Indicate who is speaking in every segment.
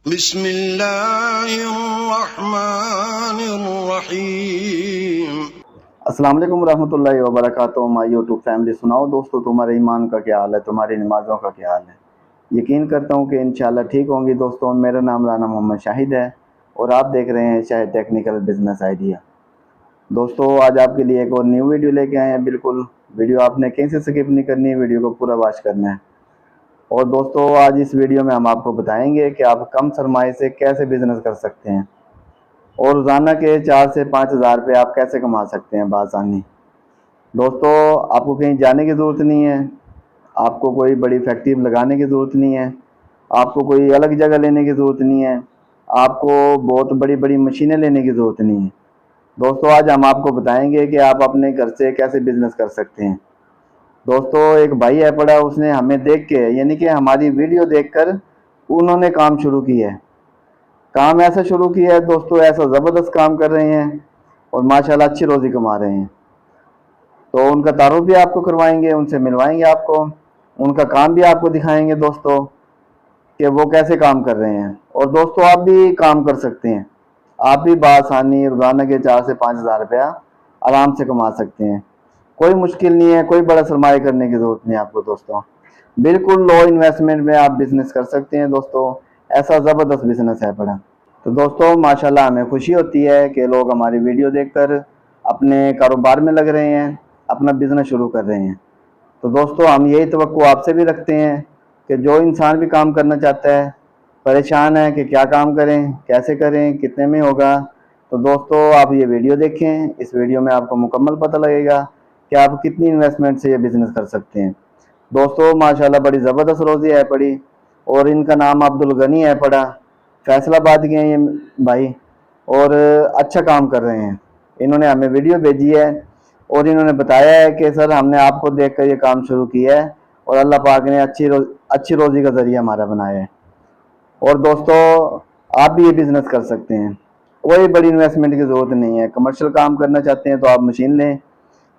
Speaker 1: बिस्मिल्लाहिर्रहमानिर्रहीम।
Speaker 2: अस्सलाम वालेकुम रहमतुल्लाहि व बरकातुहू। माय यूट्यूब फैमिली, सुनाओ दोस्तों, तुम्हारे ईमान का क्या हाल है, तुम्हारी नमाज़ों का क्या हाल है। यकीन करता हूँ कि इंशाल्लाह ठीक होंगी दोस्तों। मेरा नाम राना मोहम्मद शाहिद है और आप देख रहे हैं शाहिद टेक्निकल बिजनेस आइडिया। दोस्तों, आज आपके लिए एक और न्यू वीडियो लेके आए हैं। बिल्कुल वीडियो आपने कहीं से स्किप नहीं करनी है, वीडियो को पूरा वॉच करना है। और दोस्तों, आज इस वीडियो में हम आपको बताएंगे कि आप कम सरमाए से कैसे बिजनेस कर सकते हैं और रोज़ाना के 4 से 5 हज़ार रुपये आप कैसे कमा सकते हैं बआसानी। दोस्तों, आपको कहीं जाने की ज़रूरत नहीं है, आपको कोई बड़ी फैक्ट्री लगाने की ज़रूरत नहीं है, आपको कोई अलग जगह लेने की ज़रूरत नहीं है, आपको बहुत बड़ी बड़ी मशीनें लेने की ज़रूरत नहीं है। दोस्तों, आज हम आपको बताएंगे कि आप अपने घर से कैसे बिजनेस कर सकते हैं। दोस्तों, एक भाई है पड़ा, उसने हमें देख के यानी कि हमारी वीडियो देखकर उन्होंने काम शुरू किया है। काम ऐसा शुरू किया है दोस्तों, ऐसा ज़बरदस्त काम कर रहे हैं और माशाल्लाह अच्छी रोज़ी कमा रहे हैं। तो उनका तारुफ भी आपको करवाएंगे, उनसे मिलवाएंगे आपको, उनका काम भी आपको दिखाएंगे दोस्तों कि वो कैसे काम कर रहे हैं। और दोस्तों, आप भी काम कर सकते हैं, आप भी बआसानी रोज़ाना के 4 से 5 हज़ार रुपया आराम से कमा सकते हैं। कोई मुश्किल नहीं है, कोई बड़ा सरमाया करने की ज़रूरत नहीं है आपको दोस्तों। बिल्कुल लो इन्वेस्टमेंट में आप बिज़नेस कर सकते हैं दोस्तों। ऐसा ज़बरदस्त बिज़नेस है बड़ा। तो दोस्तों, माशाल्लाह हमें खुशी होती है कि लोग हमारी वीडियो देखकर अपने कारोबार में लग रहे हैं, अपना बिज़नेस शुरू कर रहे हैं। तो दोस्तों, हम यही तवक्को आपसे भी रखते हैं कि जो इंसान भी काम करना चाहता है, परेशान है कि क्या काम करें, कैसे करें, कितने में होगा, तो दोस्तों आप ये वीडियो देखें। इस वीडियो में आपको मुकम्मल पता लगेगा कि आप कितनी इन्वेस्टमेंट से ये बिज़नेस कर सकते हैं। दोस्तों, माशाल्लाह बड़ी ज़बरदस्त रोज़ी है पड़ी और इनका नाम अब्दुल गनी है पड़ा। फैसलाबाद के हैं ये भाई और अच्छा काम कर रहे हैं। इन्होंने हमें वीडियो भेजी है और इन्होंने बताया है कि सर, हमने आपको देखकर ये काम शुरू किया है और अल्लाह पाक ने अच्छी रोज़ी का ज़रिया हमारा बनाया है। और दोस्तों, आप भी ये बिज़नेस कर सकते हैं, कोई बड़ी इन्वेस्टमेंट की ज़रूरत नहीं है। कमर्शियल काम करना चाहते हैं तो आप मशीन लें,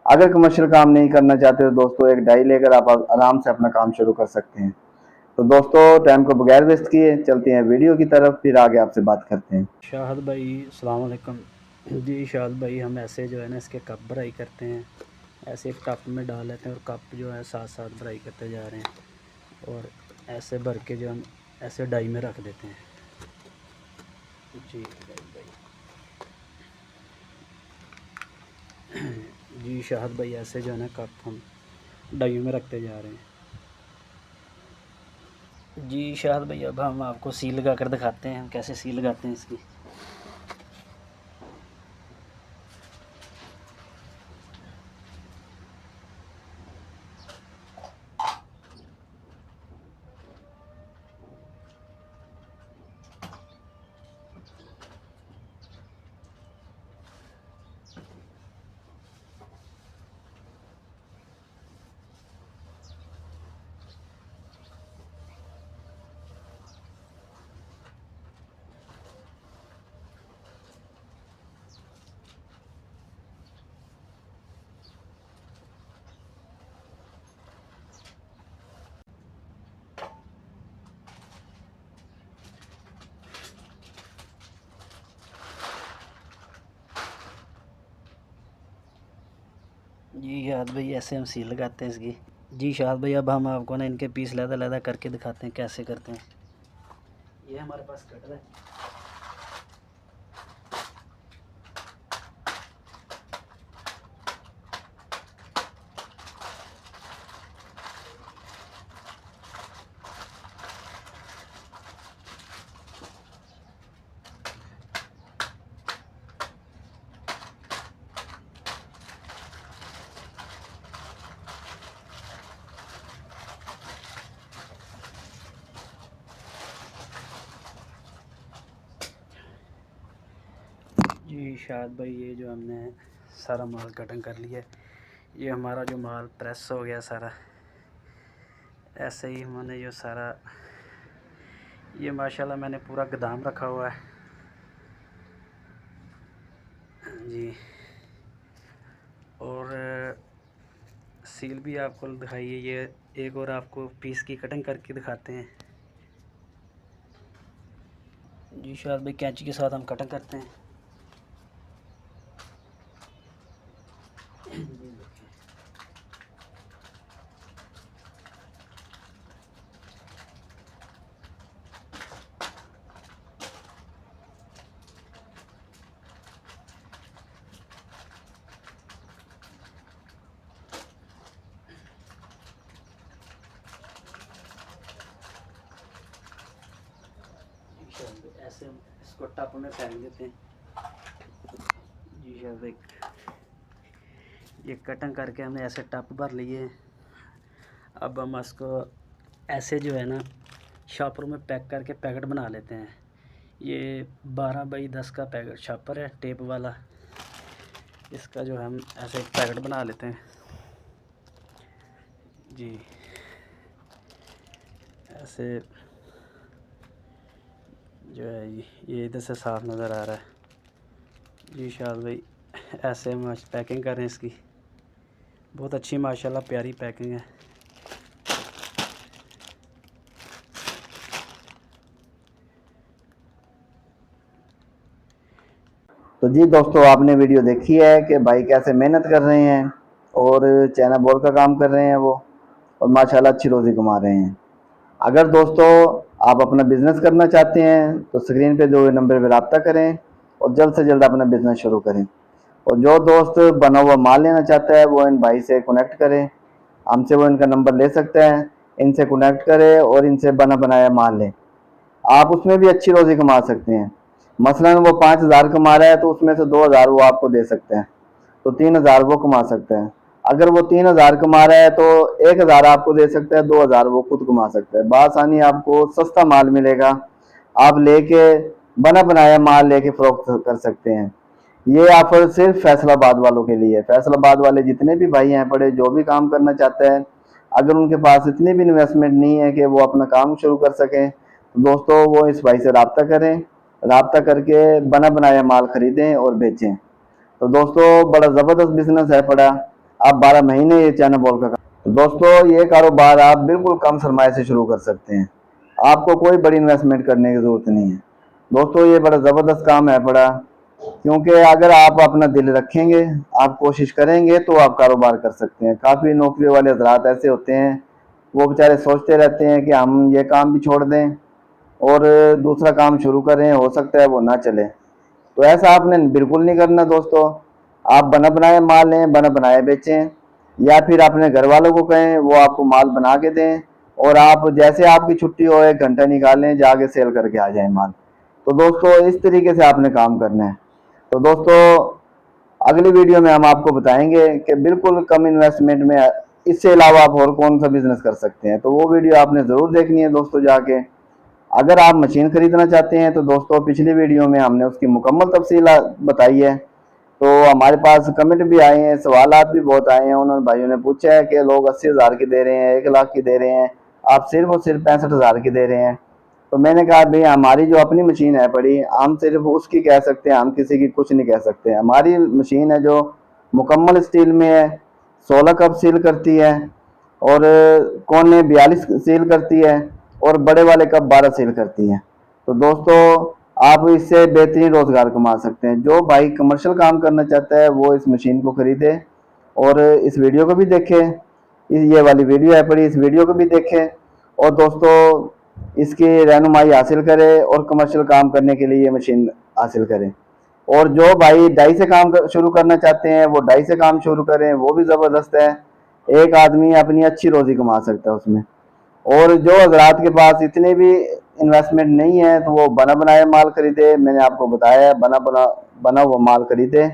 Speaker 2: अगर कमर्शियल काम नहीं करना चाहते तो दोस्तों एक डाई लेकर आप आराम से अपना काम शुरू कर सकते हैं। तो दोस्तों, टाइम को बगैर वेस्ट किए चलते हैं वीडियो की तरफ, फिर आगे आपसे बात करते हैं।
Speaker 3: शाहिद भाई अस्सलाम वालेकुम जी। शाहिद भाई, हम ऐसे जो है ना इसके कप भराई करते हैं, ऐसे एक कप में डाल लेते हैं और कप जो है साथ साथ भराई करते जा रहे हैं और ऐसे भर के जो हम ऐसे डाई में रख देते हैं जी। जी शाहिद भाई, ऐसे जो है ना कप हम डाई में रखते जा रहे हैं जी। शाहिद भाई, अब हम आपको सील लगा कर दिखाते हैं हम कैसे सील लगाते हैं इसकी। जी शाहिद भाई, ऐसे हम सील लगाते हैं इसकी। जी शाहिद भाई, अब हम आपको ना इनके पीस लहदा करके दिखाते हैं कैसे करते हैं। ये हमारे पास कटर है। जी शाहिद भाई, ये जो हमने सारा माल कटिंग कर लिया है, ये हमारा जो माल प्रेस हो गया सारा। ऐसे ही हमने जो सारा ये माशाल्लाह मैंने पूरा गोदाम रखा हुआ है जी। और सील भी आपको दिखाइए, ये एक और आपको पीस की कटिंग करके दिखाते हैं। जी शायद भाई कैंची के साथ हम कटिंग करते हैं। ऐसे हम इसको टप में फेंक देते हैं। जी शायद एक ये कटिंग करके हमने ऐसे टप भर लिए हैं। अब हम इसको ऐसे जो है ना शॉपर में पैक करके पैकेट बना लेते हैं। ये 12 बाई 10 का पैकेट शॉपर है टेप वाला। इसका जो है हम ऐसे एक पैकेट बना लेते हैं। जी ऐसे जो है ये इधर से साफ नज़र आ रहा है। जी शायद भाई ऐसे हम पैकिंग करें इसकी। बहुत अच्छी माशाल्लाह प्यारी पैकिंग है।
Speaker 2: तो जी दोस्तों, आपने वीडियो देखी है कि भाई कैसे मेहनत कर रहे हैं और चाइना बोर का काम कर रहे हैं वो, और माशाल्लाह अच्छी रोज़ी कमा रहे हैं। अगर दोस्तों आप अपना बिज़नेस करना चाहते हैं तो स्क्रीन पे जो नंबर पर रब्ता करें और जल्द से जल्द अपना बिज़नेस शुरू करें। और जो दोस्त बना हुआ माल लेना चाहता है वो इन भाई से कनेक्ट करें, हमसे वो इनका नंबर ले सकते हैं। इनसे कनेक्ट करें और इनसे बना बनाया माल लें। आप उसमें भी अच्छी रोज़ी कमा सकते हैं। मसलन वो 5,000 कमा रहा है तो उसमें से 2,000 वो आपको दे सकते हैं, तो 3,000 वो कमा सकते हैं। अगर वो 3,000 कमा रहा है तो 1,000 आपको दे सकता है, 2,000 वो खुद कमा सकता है। बासानी आपको सस्ता माल मिलेगा, आप लेके बना बनाया माल लेके फरोख्त कर सकते हैं। ये ऑफर सिर्फ फैसलाबाद वालों के लिए है। फैसलाबाद वाले जितने भी भाई हैं पड़े, जो भी काम करना चाहते हैं, अगर उनके पास इतनी भी इन्वेस्टमेंट नहीं है कि वो अपना काम शुरू कर सकें, तो दोस्तों वो इस भाई से रब्ता करें। रब्ता करके बना बनाया माल खरीदें और बेचें। तो दोस्तों बड़ा ज़बरदस्त बिजनेस है पड़ा। आप 12 महीने ये चाइना बॉल का तो दोस्तों ये कारोबार आप बिल्कुल कम सरमाए से शुरू कर सकते हैं। आपको कोई बड़ी इन्वेस्टमेंट करने की ज़रूरत नहीं है। दोस्तों ये बड़ा ज़बरदस्त काम है पड़ा, क्योंकि अगर आप अपना दिल रखेंगे, आप कोशिश करेंगे तो आप कारोबार कर सकते हैं। काफ़ी नौकरी वाले हजरात ऐसे होते हैं, वो बेचारे सोचते रहते हैं कि हम ये काम भी छोड़ दें और दूसरा काम शुरू करें, हो सकता है वो ना चले। तो ऐसा आपने बिल्कुल नहीं करना दोस्तों। आप बना बनाए माल लें, बना बनाए बेचें, या फिर अपने घर वालों को कहें वो आपको माल बना के दें, और आप जैसे आपकी छुट्टी हो 1 घंटा निकालें, जाके सेल करके आ जाए माल। तो दोस्तों इस तरीके से आपने काम करना है। तो दोस्तों अगली वीडियो में हम आपको बताएंगे कि बिल्कुल कम इन्वेस्टमेंट में इससे अलावा आप और कौन सा बिजनेस कर सकते हैं। तो वो वीडियो आपने ज़रूर देखनी है दोस्तों जाके। अगर आप मशीन खरीदना चाहते हैं तो दोस्तों पिछली वीडियो में हमने उसकी मुकम्मल तफसील बताई है। तो हमारे पास कमेंट भी आए हैं, सवालात भी बहुत आए हैं। उन्होंने भाइयों ने पूछा है कि लोग 80,000 की दे रहे हैं, 1 लाख की दे रहे हैं, आप सिर्फ और सिर्फ 65,000 की दे रहे हैं। तो मैंने कहा भाई हमारी जो अपनी मशीन है पड़ी, हम सिर्फ उसकी कह सकते हैं, हम किसी की कुछ नहीं कह सकते। हमारी मशीन है जो मुकम्मल स्टील में है, 16 कप सील करती है और कोने 42 सील करती है और बड़े वाले कप 12 सील करती है। तो दोस्तों आप इससे बेहतरीन रोजगार कमा सकते हैं। जो भाई कमर्शियल काम करना चाहता है वो इस मशीन को खरीदे और इस वीडियो को भी देखे। ये वाली वीडियो है पड़ी, इस वीडियो को भी देखें और दोस्तों इसकी रहनुमाई हासिल करें और कमर्शियल काम करने के लिए ये मशीन हासिल करें। और जो भाई डाई से काम शुरू करना चाहते हैं वो डाई से काम शुरू करें, वो भी ज़बरदस्त है। एक आदमी अपनी अच्छी रोज़ी कमा सकता है उसमें। और जो हजरात के पास इतने भी इन्वेस्टमेंट नहीं है तो वो बना बनाया माल खरीदे। मैंने आपको बताया है, बना हुआ माल खरीदे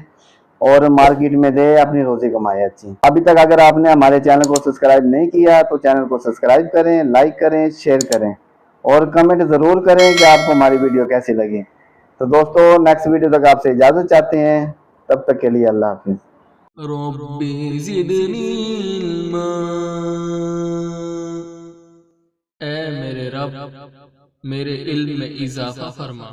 Speaker 2: और मार्केट में दे, अपनी रोजी कमाए अच्छी। अभी तक अगर आपने हमारे चैनल को सब्सक्राइब नहीं किया तो चैनल को सब्सक्राइब करें, लाइक करें, शेयर करें और कमेंट ज़रूर करें कि आपको हमारी वीडियो कैसी लगी। तो दोस्तों नेक्स्ट वीडियो तक आपसे इजाज़त चाहते हैं, तब तक के लिए अल्लाह हाफिज़।
Speaker 1: रब्बी ज़िदनी इल्मा, ए मेरे रब मेरे इल्म में इजाफा फरमा।